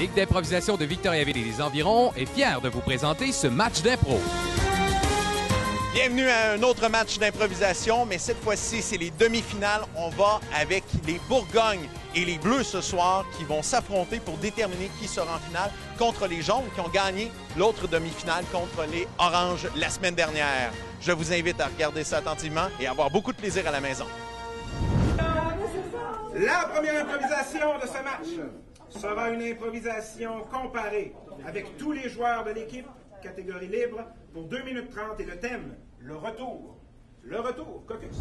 Ligue d'improvisation de Victoriaville et les environs est fière de vous présenter ce match d'impro. Bienvenue à un autre match d'improvisation, mais cette fois-ci, c'est les demi-finales. On va avec les Bourgognes et les Bleus ce soir qui vont s'affronter pour déterminer qui sera en finale contre les Jaunes qui ont gagné l'autre demi-finale contre les Oranges la semaine dernière. Je vous invite à regarder ça attentivement et à avoir beaucoup de plaisir à la maison. La première improvisation de ce match sera une improvisation comparée avec tous les joueurs de l'équipe, catégorie libre, pour 2 minutes 30 et le thème, le retour. Le retour, Caucus.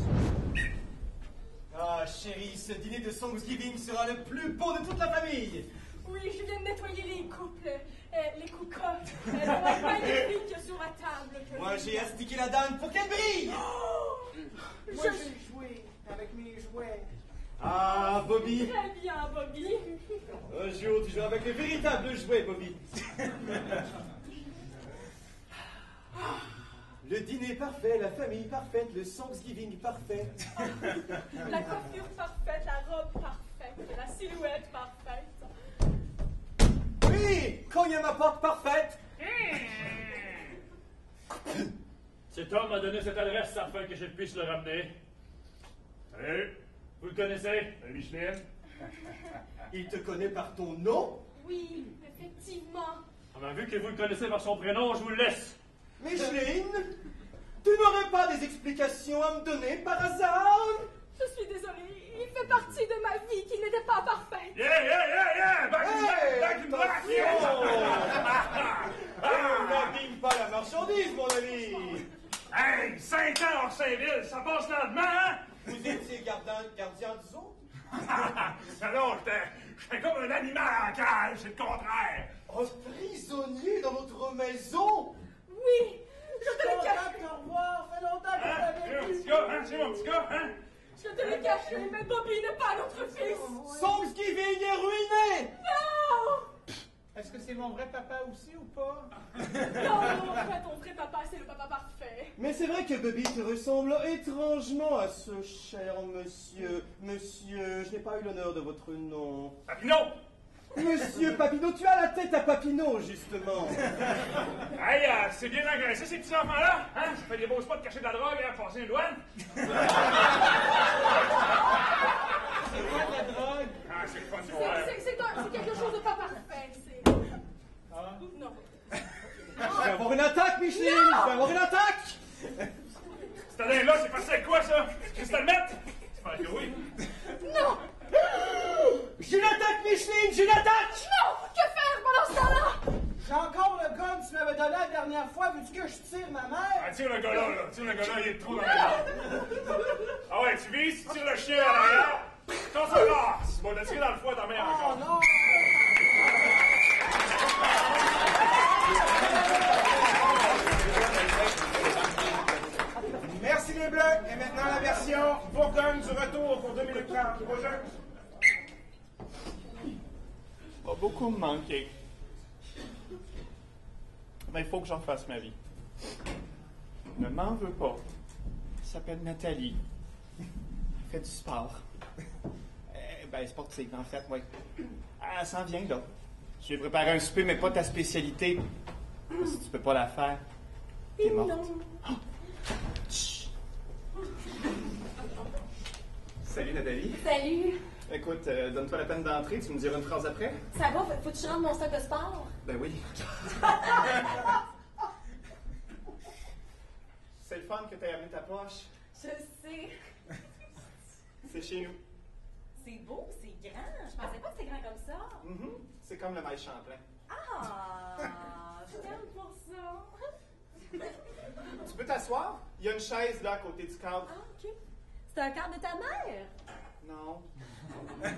Ah, chérie, ce dîner de Thanksgiving sera le plus beau de toute la famille. Oui, je viens de nettoyer les couples, les coucottes. Elles vont être magnifiques sur la table. Moi, j'ai astiqué la dame pour qu'elle brille. Moi, j'ai joué avec mes jouets. Ah, Bobby. Très bien, Bobby. Un jour, tu joues avec les véritables jouets, Bobby. Le dîner parfait, la famille parfaite, le Thanksgiving parfait. La coiffure parfaite, la robe parfaite, la silhouette parfaite. Oui, cogne à ma porte parfaite. Cet homme m'a donné cette adresse afin que je puisse le ramener. Salut, vous le connaissez, Micheline? Il te connaît par ton nom? Oui, effectivement. Vu que vous le connaissez par son prénom, je vous le laisse. Micheline, tu n'aurais pas des explications à me donner par hasard? Je suis désolée, il fait partie de ma vie qui n'était pas parfaite. Yeah! Back in black! On n'abîme pas la marchandise, mon ami! Hey, 5 ans hors Saint-Ville, ça passe lentement, hein? Vous étiez gardien des autres? Non, j'étais comme un animal en cage, c'est le contraire. Un prisonnier dans notre maison? Oui, je te l'ai caché. Au revoir, fait longtemps que Hein? C'est mon petit gars, hein? Je te l'ai caché, mais Bobby n'est pas notre fils. Thanksgiving est ruiné! Non! Est-ce que c'est mon vrai papa aussi ou pas? Non, en fait, ton vrai papa, c'est le papa parfait. Mais c'est vrai que Bobby te ressemble étrangement à ce cher monsieur. Monsieur, je n'ai pas eu l'honneur de votre nom. Papineau! Monsieur Papineau, tu as la tête à Papineau, justement. Hey, c'est bien engraissé, ces petits enfants-là, hein? Ça fait des beaux spots de cacher de la drogue et passer une douane. C'est quoi de la drogue? Ah, c'est fun de voir. C'est quelque chose de pas parfait, c'est... Non. Je vais avoir une attaque, Micheline! Je vais avoir une attaque! Cette année-là, c'est passé avec quoi, ça? Cristal Meth? Ah, que oui. Non! J'ai une attaque, Micheline! J'ai une attaque! Non! Que faire pendant ce temps-là? J'ai encore le gun que tu m'avais donné la dernière fois. Veux-tu que je tire ma mère? Ah, tire le gars là. Tire le gars là, il est trop dans la Ah ouais, tu vises, tu tires le chien à l'arrière. Quand ça passe! Bon, t'as tiré dans le foie ta mère Oh encore. non! Merci les Bleus. Et maintenant la version Bourgogne du retour pour 2 minutes 30. Au jeu. Va beaucoup me manquer. Mais il faut que j'en fasse ma vie. Ne m'en veux pas. Elle s'appelle Nathalie. Elle fait du sport. Sportive, en fait, oui. Elle s'en vient, là. Je lui ai préparé un souper, mais pas ta spécialité. Si tu peux pas la faire, t'es morte. Oh! Chut. Salut, Nathalie. Salut! Écoute, donne-toi la peine d'entrer, tu me diras une phrase après? Ça va? Faut que tu rentres mon stock de sport? Ben oui. C'est le fun que tu aies amené ta poche. Je sais. C'est chez nous. C'est beau, c'est grand. Je pensais pas que c'était grand comme ça. Mhm. C'est comme le maïs Champlain. Ah! Je t'aime pour ça. Tu peux t'asseoir? Il y a une chaise là à côté du cadre. Ah, OK. C'est un cadre de ta mère? Non. Elle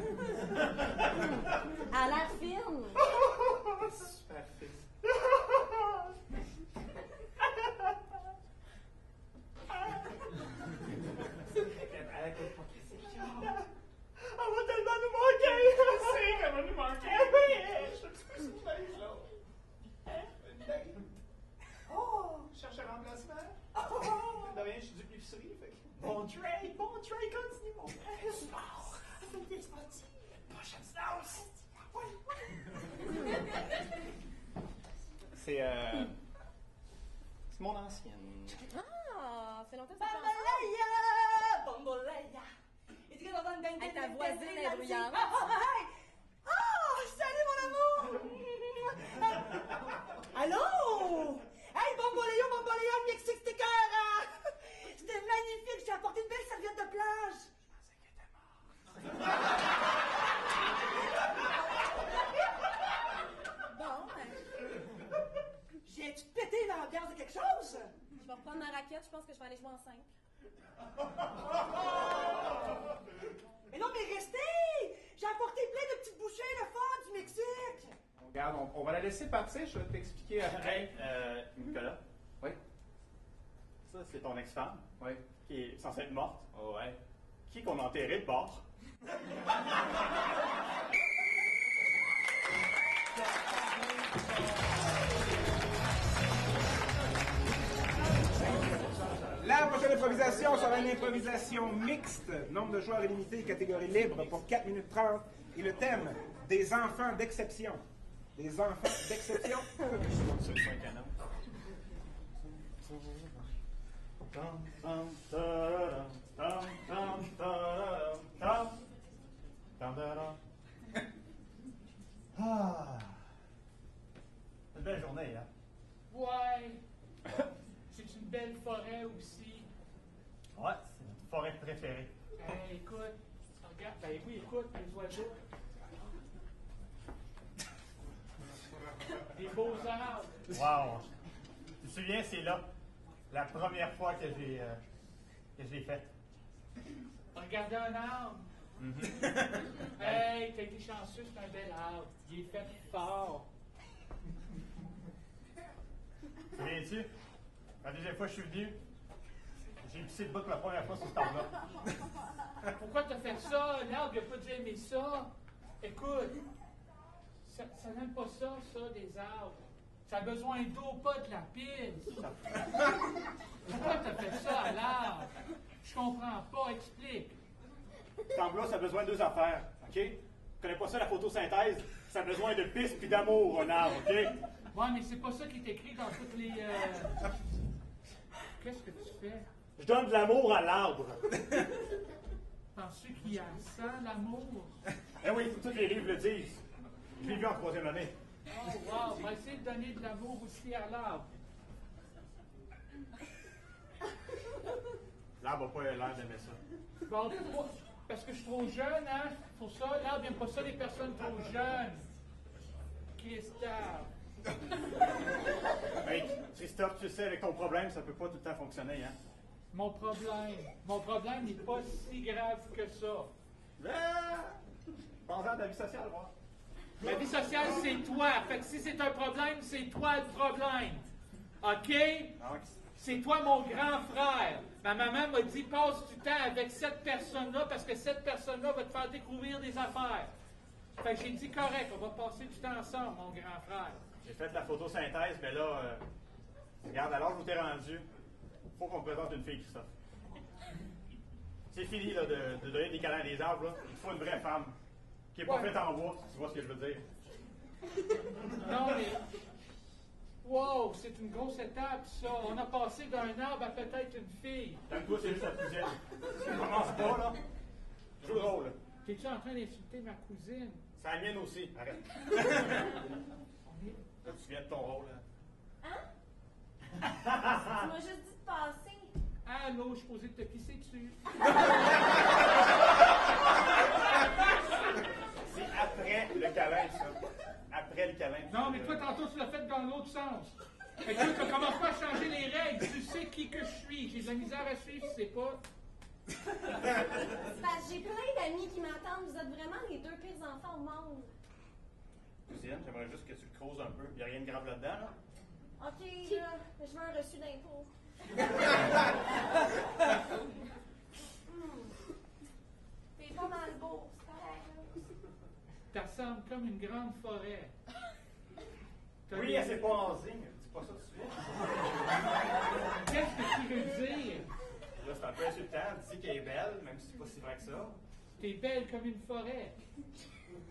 a l'air fine. Super fille. Elle va tellement nous manquer! C'est qu'elle va nous manquer! Je te suis une chaise là. Oh! Cherche un remplacement? De rien, je suis du l'épicerie. Fait que... Bon Trey, continue, mon frère. C'est mon ancienne. Ah, c'est longtemps que ça fait ensemble. Bambolaya! Hey, ta voisine est bruyante. Oh, salut mon amour! Allô? Hey, Bambolaya, Mexique, c'était cœur! C'était magnifique, j'ai apporté une belle serviette de plage! Bon, J'ai-tu pété l'ambiance de quelque chose? je vais reprendre ma raquette. Je pense que je vais aller jouer en 5. Mais non, mais restez! J'ai apporté plein de petites bouchées de fun du Mexique! Regarde, on va la laisser partir, je vais t'expliquer. Hey, Nicolas. Oui. Ça, c'est ton ex-femme. Oui. Qui est censée être morte. Oh, ouais. Qui qu'on a enterré de bord? La prochaine improvisation sera une improvisation mixte, nombre de joueurs illimité, catégorie libre pour 4 minutes 30. Et le thème, des enfants d'exception. Des enfants d'exception. C'est un canon. Ah. C'est une belle journée, hein? Ouais. C'est une belle forêt aussi. Ouais, c'est notre forêt préférée. Hey, écoute, regarde, ben oui, écoute, les oiseaux. Des beaux arbres. Wow! Tu te souviens, c'est là, la première fois que je l'ai fait. Regardez un arbre. Hey, t'as été chanceux, c'est un bel arbre. Il est fait fort. Tu viens-tu? La deuxième fois que je suis venu, j'ai pissé le bout la première fois sur cet arbre-là. Pourquoi t'as fait ça? L'arbre, il a pas dû aimer ça. Écoute, ça n'aime pas ça, des arbres. Ça a besoin d'eau, pas de la pile. Pourquoi t'as fait ça à l'arbre? Je comprends pas, explique. Cet arbre-là, ça a besoin de deux affaires, OK? Tu connais pas ça, la photosynthèse? Ça a besoin de pisse puis d'amour, un arbre, OK? Ouais, mais c'est pas ça qui est écrit dans toutes les... Qu'est-ce que tu fais? Je donne de l'amour à l'arbre. Penses-tu qu'il y a ça, l'amour? Eh oui, tous les livres le disent. Je l'ai vu en troisième année. Oh, wow! On va essayer de donner de l'amour aussi à l'arbre. L'arbre n'a pas l'air d'aimer ça. Bon, parce que je suis trop jeune, hein? Pour ça, l'arbre n'aime pas ça, les personnes trop jeunes. Christophe. Hey, Christophe, tu sais, avec ton problème, ça peut pas tout le temps fonctionner, hein? Mon problème n'est pas si grave que ça. Pense à ta vie sociale, voir. Ma vie sociale, c'est toi. Fait que si c'est un problème, c'est toi le problème. OK? C'est toi mon grand frère. Ma maman m'a dit, passe du temps avec cette personne-là parce que cette personne-là va te faire découvrir des affaires. Fait que j'ai dit, correct, on va passer du temps ensemble, mon grand frère. J'ai fait la photosynthèse, mais là, regarde, alors où t'es rendu, faut qu'on te présente une fille, Christophe. C'est fini là, de donner des câlins à des arbres, là. Il faut une vraie femme. Qui n'est pas faite en bois, si tu vois ce que je veux dire. Non, mais... Wow, c'est une grosse étape, ça. On a passé d'un arbre à peut-être une fille. Donne-toi, c'est juste la cousine. Tu commences pas, là. Joue le rôle. T'es-tu en train d'insulter ma cousine? C'est la mienne aussi, arrête. Là, tu viens de ton rôle, là. Hein? Tu m'as juste dit de passer. Allô, je suis posé de te pisser dessus. C'est après le câlin, ça. Après le câlin. Non, mais toi, tantôt, tu l'as fait dans l'autre sens. Fait que tu commences pas à changer les règles. Tu sais qui que je suis. J'ai de la misère à suivre, tu sais pas. C'est parce que j'ai plein d'amis qui m'attendent. Vous êtes vraiment les deux pires enfants au monde. Cousine, j'aimerais juste que tu le creuses un peu. Il n'y a rien de grave là-dedans, là. OK, là, je veux un reçu d'impôt. T'es pas mal beau, c'est pareil. Tu ressembles comme une grande forêt. Oui, elle s'est pas en zigne. Dis pas ça tout de suite. Qu'est-ce que tu veux dire? Là, c'est un peu insultant. Tu dis qu'elle est belle, même si c'est pas si vrai que ça. T'es belle comme une forêt.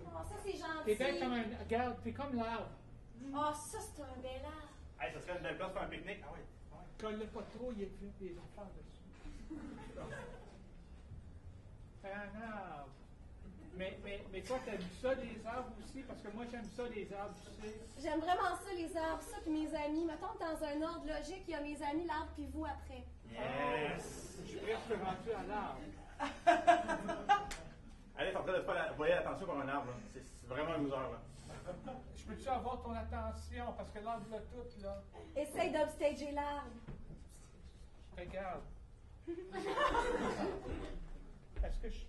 Oh, ça, c'est gentil. T'es belle comme un... Regarde, t'es comme l'arbre. Ah, ça, c'est un bel arbre. Hey, ça serait une belle place pour un pique-nique. Ah oui. Colle-le pas trop, il y a des affaires dessus. C'est un arbre. Mais toi, t'aimes ça, les arbres aussi? Parce que moi, j'aime ça, les arbres, tu sais. J'aime vraiment ça, les arbres, ça, puis mes amis. Mettons que dans un ordre logique, il y a mes amis, l'arbre, puis vous après. Yes! Je suis presque rendu à l'arbre. Allez, t'es en train de te faire voyer l'attention comme un arbre. Là. C'est vraiment un loser, là. Je peux-tu avoir ton attention? Parce que l'arbre l'a tout, là. Essaye d'upstager l'arbre. Regarde. Est-ce que je...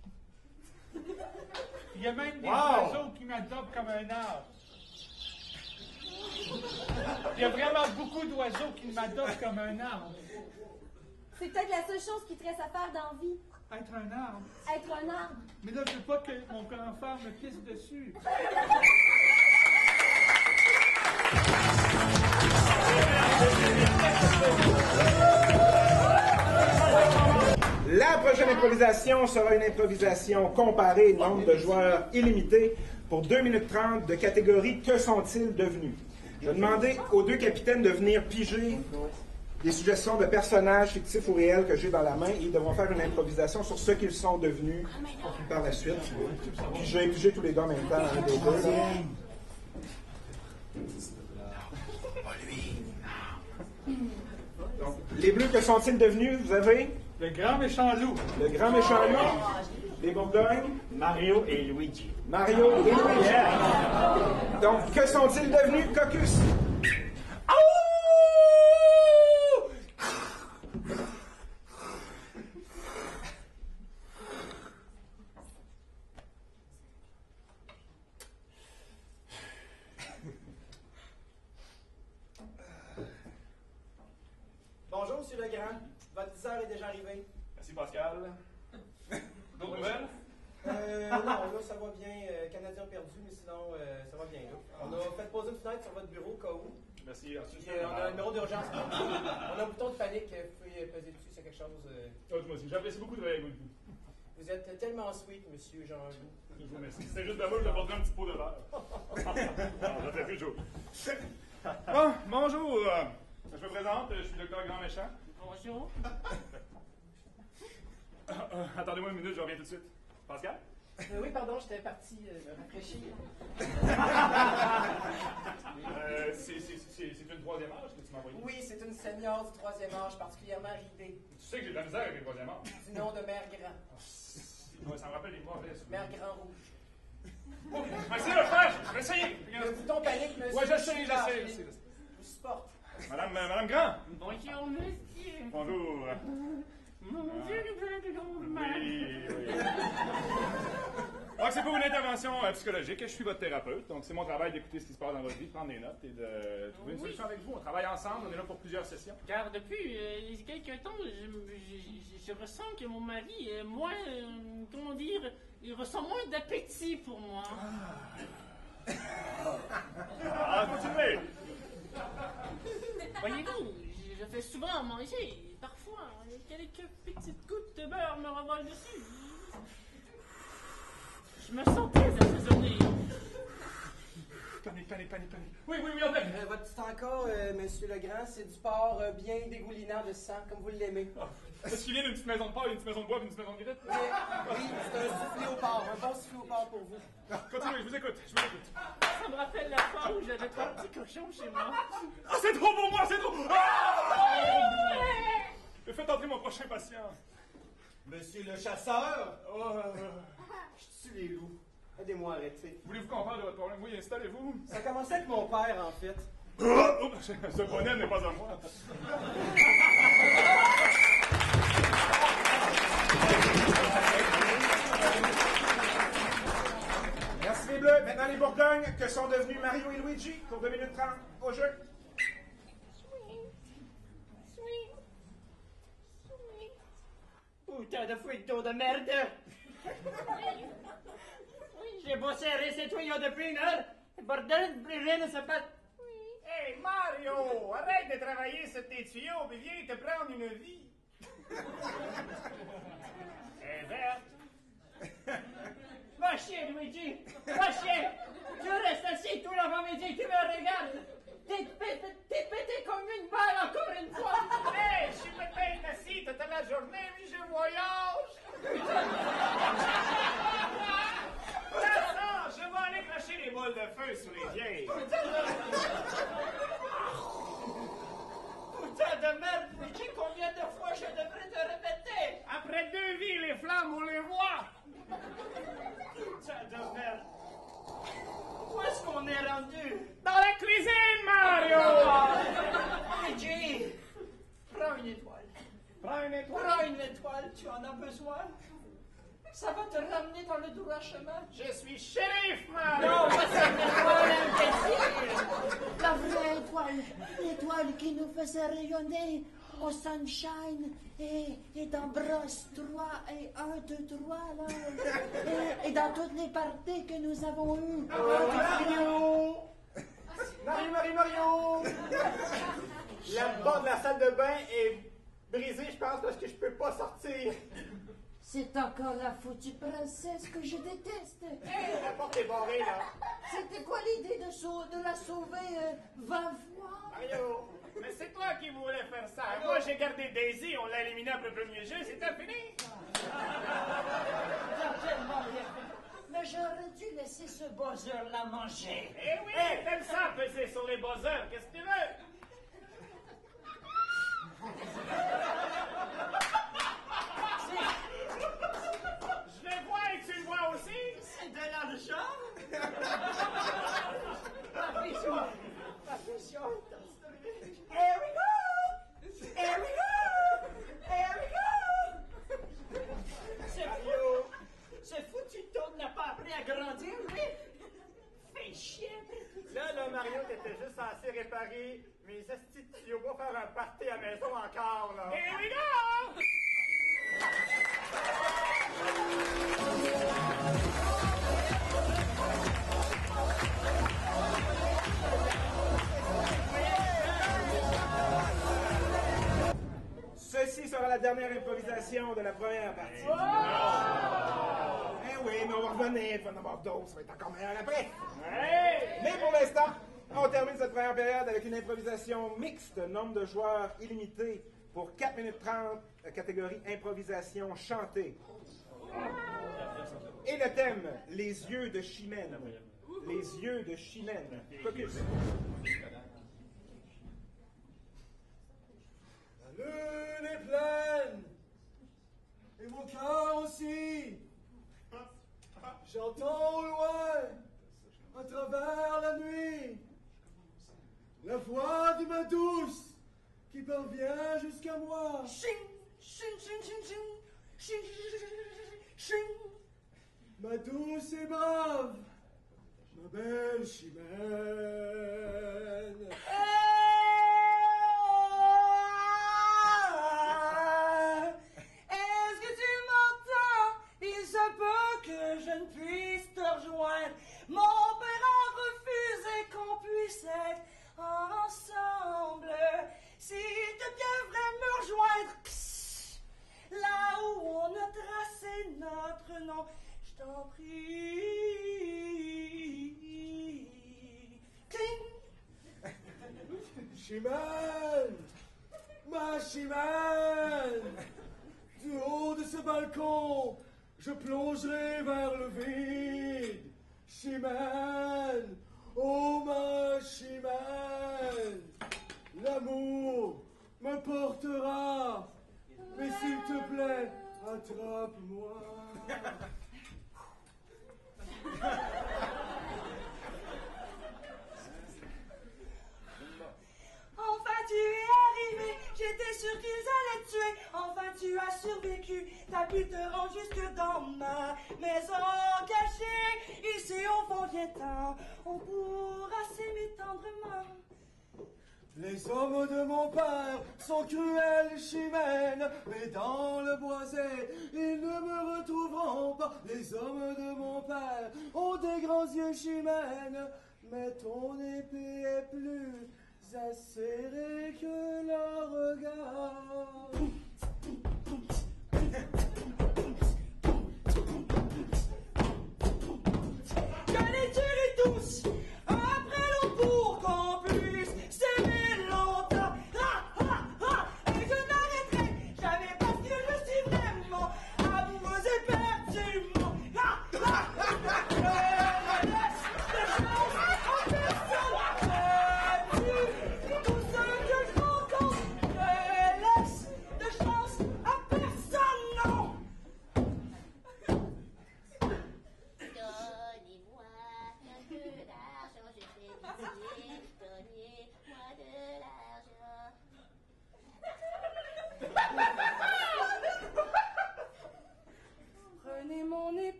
Il y a même des oiseaux qui m'adoptent comme un arbre. Il y a vraiment beaucoup d'oiseaux qui m'adoptent comme un arbre. C'est peut-être la seule chose qui te reste à faire dans la vie. Être un arbre. Être un arbre. Mais là, je veux pas que mon grand frère me pisse dessus. La prochaine improvisation sera une improvisation comparée, nombre de joueurs illimité, pour 2 minutes 30 de catégorie « Que sont-ils devenus ?» Je vais demander aux deux capitaines de venir piger des suggestions de personnages fictifs ou réels que j'ai dans la main et ils devront faire une improvisation sur ce qu'ils sont devenus par la suite. Piger tous les deux en même temps, un des deux. Donc, les bleus, que sont-ils devenus? Vous avez? Le grand méchant loup. Le grand méchant loup. Les Bourgognes. Mario et Luigi. Mario et Luigi. Donc, que sont-ils devenus? Caucus. Bonjour, Monsieur Legrand. Votre 10 heures est déjà arrivée. Merci, Pascal. D'autres nouvelles? Non, là, ça va bien. Canadien perdu, mais sinon, ça va bien. Là. On a fait poser une fenêtre sur votre bureau, au cas où. Merci. Puis, on a un numéro d'urgence. On a un bouton de panique. Vous pouvez peser dessus, c'est quelque chose. Moi aussi. J'apprécie beaucoup de travailler avec vous. Vous êtes tellement sweet, Monsieur Jean-Loup. Je vous remercie. C'est juste d'amour, je vais porter un petit pot de verre. Ça fait toujours. Bon, bonjour. Je me présente, je suis le docteur Grand Méchant. Bonjour. Attendez-moi une minute, je reviens tout de suite. Pascal? Oui, pardon, j'étais parti me rafraîchir. C'est une troisième âge que tu m'as envoyé? Oui, c'est une senior du 3e âge, particulièrement ridée. Tu sais que j'ai de la misère avec les troisième âge. Du nom de Mère Grand. Ouais, ça me rappelle les mauvais. Mère Grand Rouge. Ok, je vais essayer de le faire, je vais essayer. Le bouton panique, monsieur. Ouais, j'essaie. Je vous supporte. Madame Grand. Bonjour, monsieur. Bonjour. Mon Dieu, le Oui. Donc, c'est pour une intervention psychologique. Je suis votre thérapeute. Donc, c'est mon travail d'écouter ce qui se passe dans votre vie, de prendre des notes et de trouver une solution avec vous. On travaille ensemble. On est là pour plusieurs sessions. Car depuis quelques temps, je ressens que mon mari est moins, comment dire, il ressent moins d'appétit pour moi. Continuez. Voyez-vous, je fais souvent à manger. Parfois, quelques petites gouttes de beurre me revolent dessus. Je me sens très assaisonné. Panique. Oui, on est. Votre petit encas, Monsieur Legrand, c'est du porc bien dégoulinant de sang, comme vous l'aimez. Est-ce qu'il vient d'une petite maison de porc, une petite maison de bois, une petite maison de grette? Oui, c'est un soufflé au porc, un bon soufflé au porc pour vous. Continuez, je vous écoute. Ça me rappelle la fois où j'avais 3 petits cochons chez moi. Ah, c'est trop pour moi, c'est trop! Faites entrer mon prochain patient. Monsieur le chasseur! Je tue les loups. Aidez-moi à arrêter. Voulez-vous qu'on parle de votre problème? Oui, installez-vous. Ça a commencé avec mon père, en fait. Ce bonnet n'est pas à moi. Merci les Bleus. Maintenant les Bourgognes, que sont devenus Mario et Luigi pour 2 minutes 30 au jeu. Putain de fouetteau de merde! J'ai beau serrer ces tuyaux depuis une heure, bordel, plus rien ne se passe. Hey Mario, arrête de travailler sur tes tuyaux et viens te prendre une vie. Elle est verte. Va chier, Luigi! Va chier! Tu restes assis tout l'avant-midi, tu me regardes. T'es pété comme une balle encore une fois. Hey, je suis peut-être assis toute la journée, mais je voyage. Attends, je vais aller cracher les boules de feu sur les vieilles. Putain de merde, Luigi, combien de fois je devrais te répéter? Après 2 vies, les flammes, on les voit. Putain de merde. Où est-ce qu'on est rendu? Dans la cuisine, Mario! Luigi, prends une étoile. Prends une étoile. Prends une étoile, tu en as besoin. Ça va te ramener dans le droit chemin. Je suis shérif, Mario! Non, pas cette étoile, imbécile! La vraie étoile, l'étoile qui nous faisait rayonner au sunshine et dans Brosse 3 et 1, 2, 3, là. Et dans toutes les parties que nous avons eues. Mario! Mario! La porte de la salle de bain est brisée, je pense, parce que je peux pas sortir. C'est encore la foutue princesse que je déteste. Hey, la porte est barrée, là. C'était quoi l'idée de la sauver 20 fois? Mario, mais c'est toi qui voulais faire ça. Moi, j'ai gardé Daisy, on l'a éliminé après le premier jeu, c'était fini. T'as tellement bien fait. Mais j'aurais dû laisser ce buzzer la manger. Eh oui, t'aimes ça, peser sur les buzzers, qu'est-ce que tu veux? Je le vois et tu le vois aussi. C'est de l'argent. La pression est installée. Here we go! Here we go! Here we go! Ce foutu Toad n'a pas appris à grandir, lui. Fais chier. Là, Mario, t'étais juste censé réparer mes estis de tuyaux pour faire un party à la maison encore, là. Here we go! Ceci sera la dernière improvisation de la première partie. Eh oui, mais on va revenir, il va en avoir d'autres, ça va être encore meilleur après. Mais pour l'instant, on termine cette première période avec une improvisation mixte, nombre de joueurs illimité pour 4 minutes 30, catégorie improvisation chantée. Et le thème, les yeux de Chimène. Les yeux de Chimène. Focus. La lune est pleine, et mon cœur aussi. J'entends au loin, à travers la nuit, la voix de ma douce qui parvient jusqu'à moi. Ching, ching, ching, ching, ching, ching, ching. Ma douce et brave, ma belle Chimène. Est-ce que tu m'entends? Il se peut que je ne puisse te rejoindre. Mon père a refusé qu'on puisse être ensemble. Si tu devrais me rejoindre, là où on a tracé notre nom, je t'en prie. Cling. Chimène, ma Chimène, du haut de ce balcon, je plongerai vers le vide. Chimène, oh ma Chimène, l'amour me portera, mais s'il te plaît, attrape-moi. Enfin tu es arrivé, j'étais sûr qu'ils allaient te tuer. Enfin tu as survécu, t'as pu te rendre jusque dans ma maison cachée. Ici au fond viens-t'en, on pourra s'aimer tendrement. Les hommes de mon père sont cruels, Chimène, mais dans le boisé, ils ne me retrouveront pas. Les hommes de mon père ont des grands yeux, Chimène, mais ton épée est plus acérée que leur regard. Je les tuerai tous,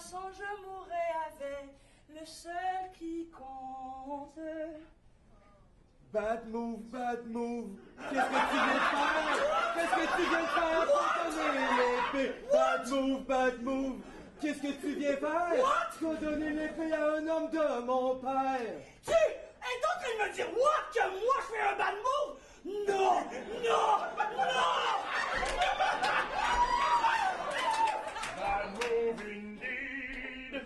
façon, je mourrai avec le seul qui compte. Bad move, qu'est-ce que tu viens de faire? Qu'est-ce que tu viens de faire pour donner l'épée? Bad move, qu'est-ce que tu viens faire? What? Tu as donné l'épée à un homme de mon père. Tu es en train de me dire, what, que moi je fais un bad move? Non, non, non! Bad move indeed.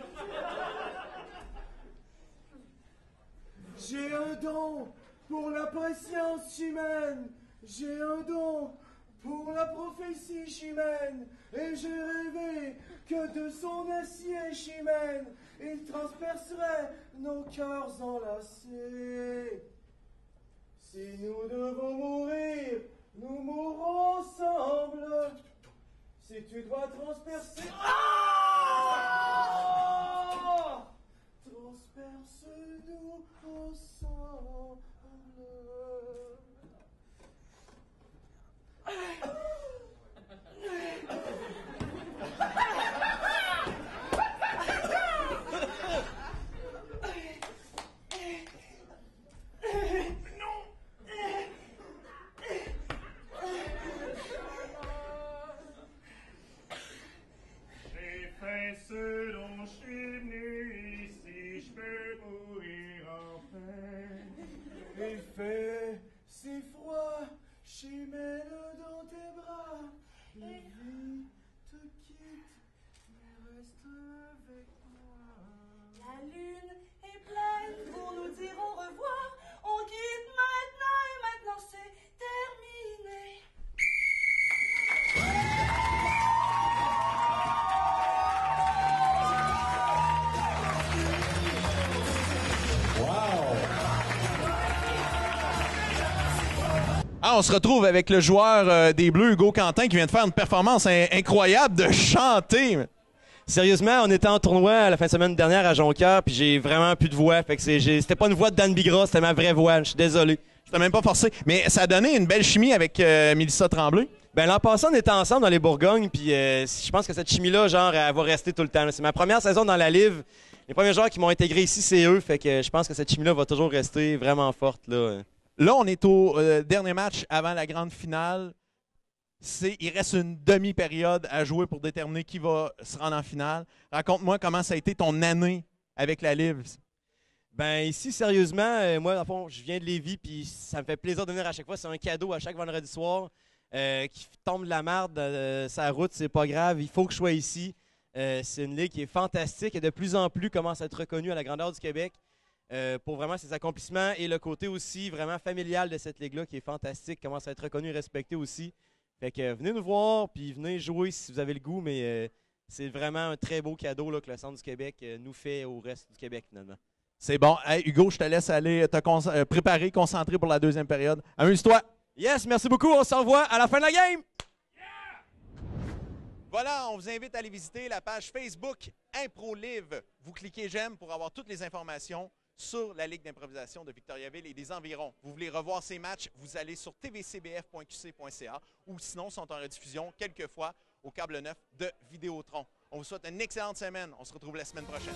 J'ai un don pour la patience humaine. J'ai un don pour la prophétie chimène. Et j'ai rêvé que de son acier chimène, il transpercerait nos cœurs enlacés. Si nous devons mourir, nous mourrons ensemble. Si tu dois transpercer... Ah! Transperce-nous ensemble. J'ai fait ce dont je suis venu ici, je peux mourir enfin. Il fait si froid, chimène dans tes bras. La vie te quitte, mais reste avec moi. La lune est pleine pour nous dire au revoir. On quitte maintenant et maintenant c'est terminé. Ah, on se retrouve avec le joueur des Bleus, Hugo Quentin, qui vient de faire une performance incroyable de chanter. Sérieusement, on était en tournoi la fin de semaine dernière à Jonquière, puis j'ai vraiment plus de voix. Fait que c'était pas une voix de Dan Bigra, c'était ma vraie voix. Je suis désolé. Je t'ai même pas forcé. Mais ça a donné une belle chimie avec Mélissa Tremblay. Ben l'an passé, on était ensemble dans les Bourgognes, puis je pense que cette chimie-là, genre, elle va rester tout le temps. C'est ma première saison dans la Live. Les premiers joueurs qui m'ont intégré ici, c'est eux. Fait que je pense que cette chimie-là va toujours rester vraiment forte, là. Là, on est au dernier match avant la grande finale. Il reste une demi-période à jouer pour déterminer qui va se rendre en finale. Raconte-moi comment ça a été ton année avec la Live. Ben ici, sérieusement, moi, dans le fond, je viens de Lévis, puis ça me fait plaisir de venir à chaque fois. C'est un cadeau à chaque vendredi soir. Qui tombe de la marde sa route, c'est pas grave. Il faut que je sois ici. C'est une ligue qui est fantastique et de plus en plus commence à être reconnue à la grandeur du Québec. Pour vraiment ses accomplissements et le côté aussi vraiment familial de cette ligue-là qui est fantastique, commence à être reconnu et respecté aussi. Fait que venez nous voir, puis venez jouer si vous avez le goût, mais c'est vraiment un très beau cadeau là, que le Centre du Québec nous fait au reste du Québec finalement. C'est bon. Hey, Hugo, je te laisse aller te préparer, concentrer pour la deuxième période. Amuse-toi! Yes, merci beaucoup. On se revoit à la fin de la game! Voilà, on vous invite à aller visiter la page Facebook ImproLive. Vous cliquez j'aime pour avoir toutes les informations sur la Ligue d'improvisation de Victoriaville et des environs. Vous voulez revoir ces matchs, vous allez sur tvcbf.qc.ca ou sinon sont en rediffusion quelquefois au câble 9 de Vidéotron. On vous souhaite une excellente semaine. On se retrouve la semaine prochaine.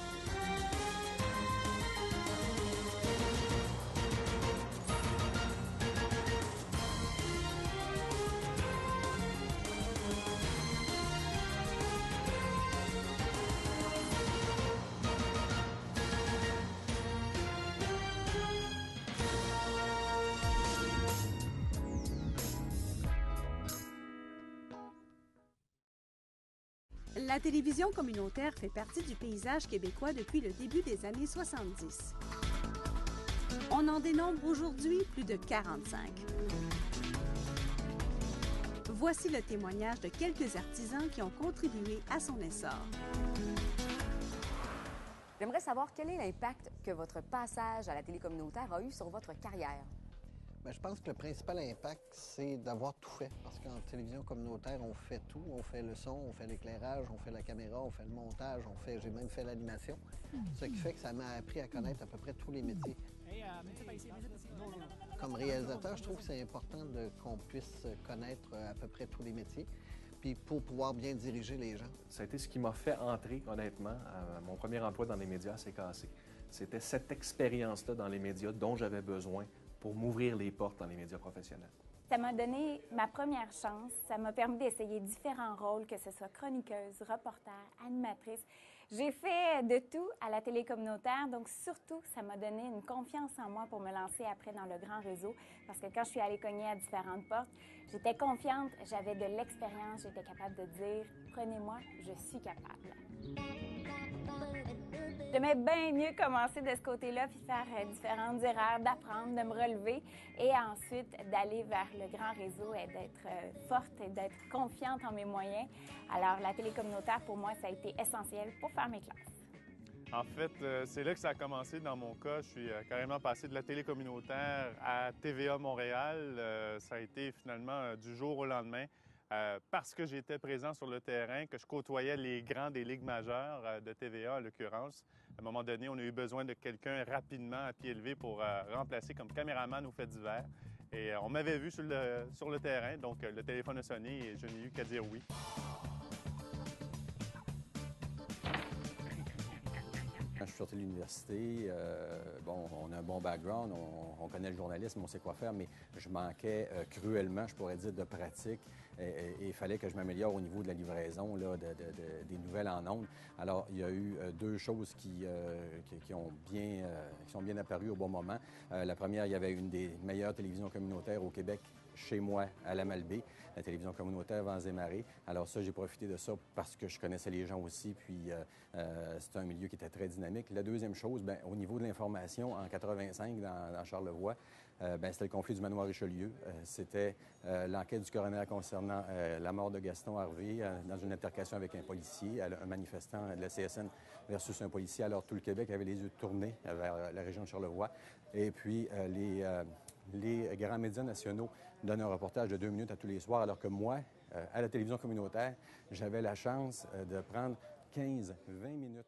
La télévision communautaire fait partie du paysage québécois depuis le début des années 70. On en dénombre aujourd'hui plus de 45. Voici le témoignage de quelques artisans qui ont contribué à son essor. J'aimerais savoir quel est l'impact que votre passage à la télé communautaire a eu sur votre carrière. Bien, je pense que le principal impact, c'est d'avoir tout fait. Parce qu'en télévision communautaire, on fait tout. On fait le son, on fait l'éclairage, on fait la caméra, on fait le montage, j'ai même fait l'animation. Ce qui fait que ça m'a appris à connaître à peu près tous les métiers. Comme réalisateur, je trouve que c'est important qu'on puisse connaître à peu près tous les métiers puis pour pouvoir bien diriger les gens. Ça a été ce qui m'a fait entrer, honnêtement, à mon premier emploi dans les médias, c'est CKC. C'était cette expérience-là dans les médias dont j'avais besoin pour m'ouvrir les portes dans les médias professionnels. Ça m'a donné ma première chance. Ça m'a permis d'essayer différents rôles, que ce soit chroniqueuse, reporter, animatrice. J'ai fait de tout à la télé communautaire, donc surtout, ça m'a donné une confiance en moi pour me lancer après dans le grand réseau. Parce que quand je suis allée cogner à différentes portes, j'étais confiante, j'avais de l'expérience, j'étais capable de dire « Prenez-moi, je suis capable ». J'aimais bien mieux commencer de ce côté-là, puis faire différentes erreurs, d'apprendre, de me relever, et ensuite d'aller vers le grand réseau et d'être forte et d'être confiante en mes moyens. Alors, la télé communautaire, pour moi, ça a été essentiel pour faire mes classes. En fait, c'est là que ça a commencé dans mon cas. Je suis carrément passé de la télé communautaire à TVA Montréal. Ça a été finalement du jour au lendemain. Parce que j'étais présent sur le terrain, que je côtoyais les grands des ligues majeures de TVA en l'occurrence. À un moment donné, on a eu besoin de quelqu'un rapidement à pied levé pour remplacer comme caméraman aux faits divers. Et on m'avait vu sur le terrain, donc le téléphone a sonné et je n'ai eu qu'à dire oui. Quand je suis sorti de l'université, bon, on a un bon background, on connaît le journalisme, on sait quoi faire, mais je manquais cruellement, je pourrais dire, de pratique. Et il fallait que je m'améliore au niveau de la livraison là, des nouvelles en ondes. Alors, il y a eu deux choses qui sont bien apparues au bon moment. La première, il y avait une des meilleures télévisions communautaires au Québec, chez moi, à la Malbaie, la télévision communautaire Vents et Marées. Alors ça, j'ai profité de ça parce que je connaissais les gens aussi, puis c'était un milieu qui était très dynamique. La deuxième chose, bien, au niveau de l'information, en 85, dans Charlevoix, c'était le conflit du manoir Richelieu. C'était l'enquête du coroner concernant la mort de Gaston Harvey dans une altercation avec un policier, un manifestant de la CSN versus un policier. Alors tout le Québec avait les yeux tournés vers la région de Charlevoix. Et puis les grands médias nationaux donnent un reportage de 2 minutes à tous les soirs, alors que moi, à la télévision communautaire, j'avais la chance de prendre 15-20 minutes